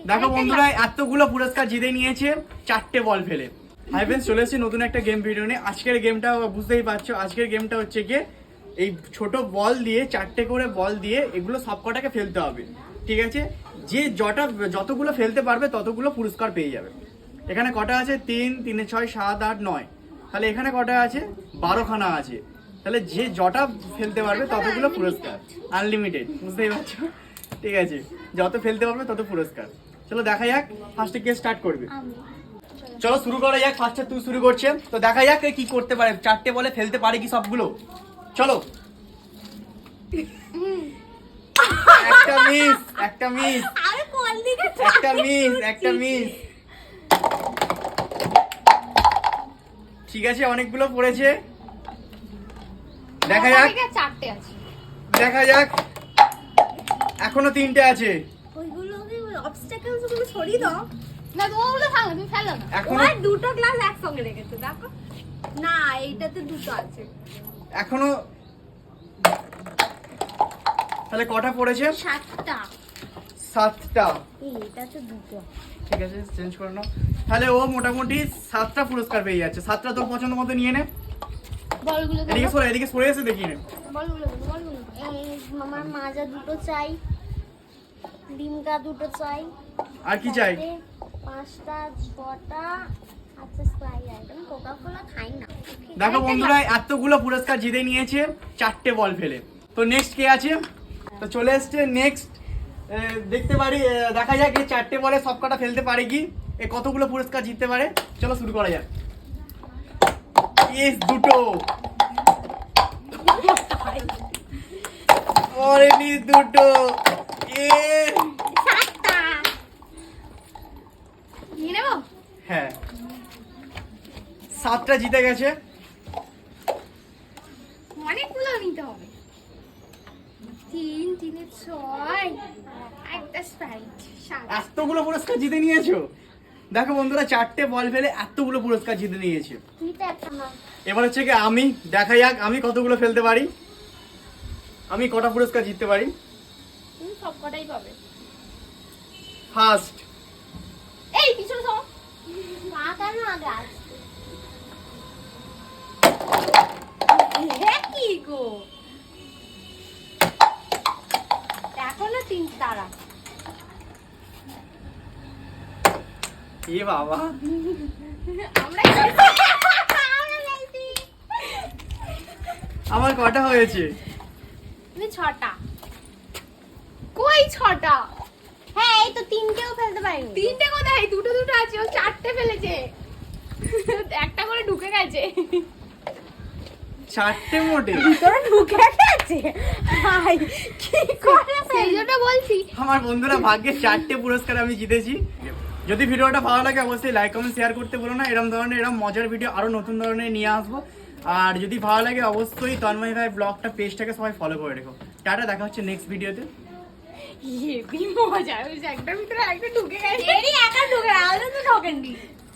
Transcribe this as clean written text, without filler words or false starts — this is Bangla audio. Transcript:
দেখো বন্ধুরা এতগুলো পুরস্কার জিতে নিয়েছে 4টে বল ফেলে। হাই ফ্রেন্ডস, চলে এসেছি নতুন একটা গেম ভিডিও নিয়ে। আজকের গেমটা বুঝতেই পারছো, আজকের গেমটা হচ্ছে গিয়ে এই ছোট বল দিয়ে 4টে করে বল দিয়ে এগুলো সবকটাকে ফেলতে হবে, ঠিক আছে? যে যতগুলো ফেলতে পারবে ততগুলো পুরস্কার পেয়ে যাবে। এখানে কটা আছে? 3, 3, 6, 7, 8, 9। তাহলে এখানে কটা আছে? 12খানা আছে। তাহলে যে যটা ফেলতে পারবে ততগুলো পুরস্কার, আনলিমিটেড, বুঝতেই পারছো? ঠিক আছে, যত ফেলতে পারবে তত পুরস্কার। চলো দেখা যাক, ফার্স্টে কে স্টার্ট করবে? চলো শুরু করা যাক। ফার্স্টে তুই শুরু করছে, তো দেখা যাক কে কি করতে পারে। 4টে বলে ফেলতে পারে কি সবগুলো? চলো। একটা মিস, একটা মিস, একটা মিস, একটা মিস। ঠিক আছে, অনেকগুলো পড়েছে। দেখা যাক, 4টে আছে। দেখা যাক, এখনো 3টে আছে। ওইগুলো অবস্টাকেলস গুলো সরিয়ে দাও না, ওগুলো ভাঙো, তুমি ফেলো না। এখনো ওই দুটো গ্লাস একসঙ্গে রেখেছো, দেখো না এইটাতে দুটো আছে। এখনো তাহলে কটা পড়েছে? 7টা। 7টা। এটাতে দুটো। ঠিক আছে, চেঞ্জ করে নাও। তাহলে ও মোটামুটি 7টা পুরস্কার পেয়ে যাচ্ছে। 7টা তোর পছন্দ মতো নিয়ে নে। বলগুলো এদিকে সরে, এদিকে সরে এসে দেখিয়ে নে। বলগুলো বলগুলো। এই আমার মাজা দুটো চাই, ডিমকা দুটো চাই। আর কি চাই? 5টা 6টা। আচ্ছা স্প্রাইট আইটেম, কোকা কোলা খাই না। দেখো বন্ধুরা এতগুলো পুরস্কার জিতে নিয়েছে 4টে বল ফেলে। তো নেক্সট কে আছে? তো চলে এসছে নেক্সট। দেখতে পারি, দেখা যাক এই 4টে বলে সবকটা ফেলতে পারে কি, এ কতগুলো পুরস্কার জিততে পারে। চলো শুরু করা যাক। ইস, দুটো পড়েনি, দুটো। এ 7টা। নিয়ে নেবো। হ্যাঁ, 7টা জিতে গেছে। অনেকগুলো নিতে হবে। 3, 3, 6, একটা স্প্রাইট, 7। এতগুলো পুরস্কার জিতে নিয়েছো। দেখো বন্ধুরা 4টে বল ফেলে এতগুলো পুরস্কার জিতে নিয়েছে। তুই তো একটা না। এবার হচ্ছে কি আমি, দেখা যাক আমি কতগুলো ফেলতে পারি, আমি কটা পুরস্কার জিততে পারি। তুমি সব কটাই পাবে। ফার্স্ট, এই পিছনে সব পা কেন আগে আসছে? কি গো, এখনো 3 তারা। এ বাবা, আমরা আমার কটা হয়েছে? তুমি 6টা। কই 6টা? হ্যাঁ এই তো 3টেও ফেলতে পারিনি। 3টে কোথায়? দুটো দুটো আছে, ও 4টে ফেলেছে। একটা করে ঢুকে গেছে। 4টে মোটে? ভিতরে ঢুকে গেছে। হাই কি করে সেই জন্য বলছি। আমার বন্ধুরা ভাগ্যে 4টে পুরস্কার আমি জিতেছি। যদি ভিডিওটা ভালো লাগে অবশ্যই লাইক কমেন্ট শেয়ার করতে বলো না। এরকম মজার ভিডিও আরো নতুন ধরনের নিয়ে আসবো। আর যদি ভালো লাগে অবশ্যই তন্ময় ভাই ব্লগটা পেজটাকে সবাই ফলো করে রেখো। টাটা, দেখা হচ্ছে নেক্সট ভিডিওতে। হেবি মজা হয়েছে, একটার ভিতরে একটা ঢুকে গেছে। এরই একা ঢুকে, আলাদা তো ঢোকেননি।